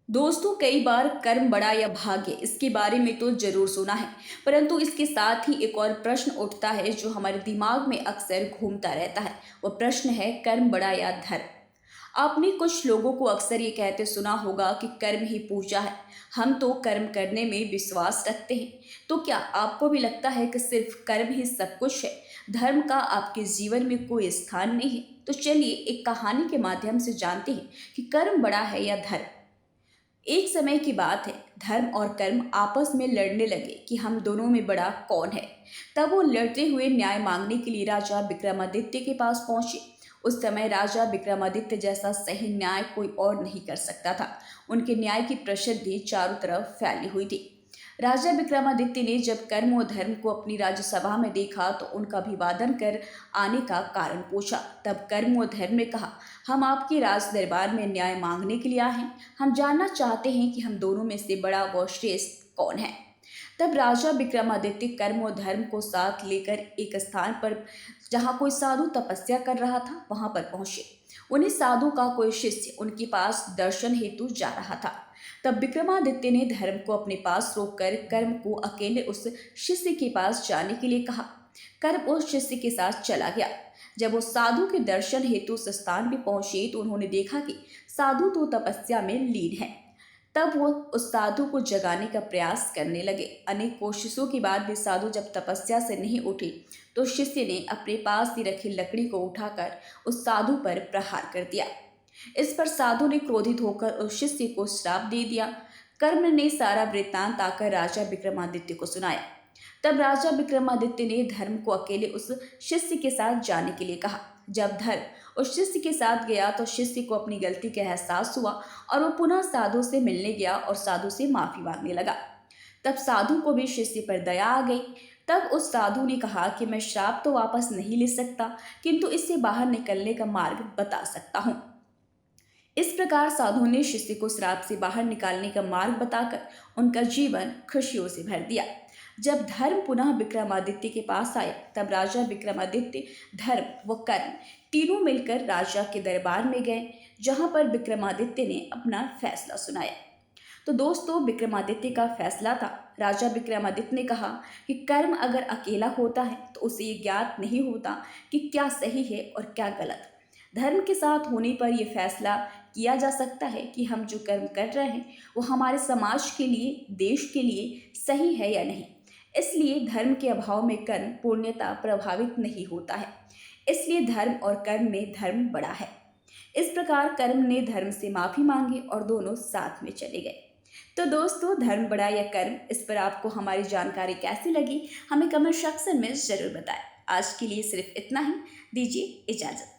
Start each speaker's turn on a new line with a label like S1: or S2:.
S1: दोस्तों, कई बार कर्म बड़ा या भाग्य इसके बारे में तो जरूर सुना है। परंतु इसके साथ ही एक और प्रश्न उठता है जो हमारे दिमाग में अक्सर घूमता रहता है। वो प्रश्न है, कर्म बड़ा या धर्म। आपने कुछ लोगों को अक्सर ये कहते सुना होगा कि कर्म ही पूजा है। हम तो कर्म करने में विश्वास रखते हैं। तो क्या आपको भी लगता है कि सिर्फ कर्म ही सब कुछ है? धर्म का आपके जीवन में कोई स्थान नहीं है? तो चलिए एक कहानी के माध्यम से जानते हैं कि कर्म बड़ा है या धर्म। एक समय की बात है। धर्म और कर्म आपस में लड़ने लगे कि हम दोनों में बड़ा कौन है। तब वो लड़ते हुए न्याय मांगने के लिए राजा विक्रमादित्य के पास पहुंचे। उस समय राजा विक्रमादित्य जैसा सही न्याय कोई और नहीं कर सकता था। उनके न्याय की प्रसिद्धि चारों तरफ फैली हुई थी। राजा विक्रमादित्य ने जब कर्म और धर्म को अपनी राज्यसभा में देखा तो उनका अभिवादन कर आने का कारण पूछा। तब कर्म और धर्म ने कहा, हम आपके राज दरबार में न्याय मांगने के लिए आए हैं। हम जानना चाहते हैं कि हम दोनों में से बड़ा व श्रेष्ठ कौन है। तब राजा विक्रमादित्य कर्म और धर्म को साथ लेकर एक स्थान पर, जहाँ कोई साधु तपस्या कर रहा था, वहां पर पहुंचे। उन्हें साधु का कोई शिष्य उनके पास दर्शन हेतु जा रहा था। तब विक्रमादित्य ने धर्म को अपने पास रोककर कर्म को अकेले उस शिष्य के पास जाने के लिए कहा। कर्म उस शिष्य के साथ चला गया। जब वो साधु के दर्शन हेतु उस स्थान पर पहुंचे तो उन्होंने देखा कि साधु तो तपस्या में लीन है। तब वो उस साधु को जगाने का प्रयास करने लगे। अनेक कोशिशों के बाद भी साधु जब तपस्या से नहीं उठे तो शिष्य ने अपने पास ही रखी लकड़ी को उठाकर उस साधु पर प्रहार कर दिया। इस पर साधु ने क्रोधित होकर उस शिष्य को श्राप दे दिया। कर्म ने सारा वृत्तांत आकर राजा विक्रमादित्य को सुनाया। तब राजा विक्रमादित्य ने धर्म को अकेले उस शिष्य के साथ जाने के लिए कहा। जब धर्म उस शिष्य के साथ गया तो शिष्य को अपनी गलती का एहसास हुआ और वो पुनः साधु से मिलने गया और साधु से माफी मांगने लगा। तब साधु को भी शिष्य पर दया आ गई। तब उस साधु ने कहा कि मैं श्राप तो वापस नहीं ले सकता, किंतु इससे बाहर निकलने का मार्ग बता सकता हूँ। इस प्रकार साधु ने शिष्य को श्राप से बाहर निकालने का मार्ग बताकर उनका जीवन खुशियों से भर दिया। जब धर्म पुनः विक्रमादित्य के पास आया तब राजा विक्रमादित्य, धर्म व कर्म तीनों मिलकर राजा के दरबार में गए, जहां पर विक्रमादित्य ने अपना फैसला सुनाया। तो दोस्तों, विक्रमादित्य का फैसला था। राजा विक्रमादित्य ने कहा कि कर्म अगर अकेला होता है तो उसे ये ज्ञात नहीं होता कि क्या सही है और क्या गलत। धर्म के साथ होने पर यह फैसला किया जा सकता है कि हम जो कर्म कर रहे हैं वो हमारे समाज के लिए, देश के लिए सही है या नहीं। इसलिए धर्म के अभाव में कर्म पूर्णतः प्रभावित नहीं होता है। इसलिए धर्म और कर्म में धर्म बड़ा है। इस प्रकार कर्म ने धर्म से माफी मांगी और दोनों साथ में चले गए। तो दोस्तों, धर्म बड़ा या कर्म, इस पर आपको हमारी जानकारी कैसी लगी हमें कमेंट सेक्शन में जरूर बताएं। आज के लिए सिर्फ इतना ही। दीजिए इजाजत।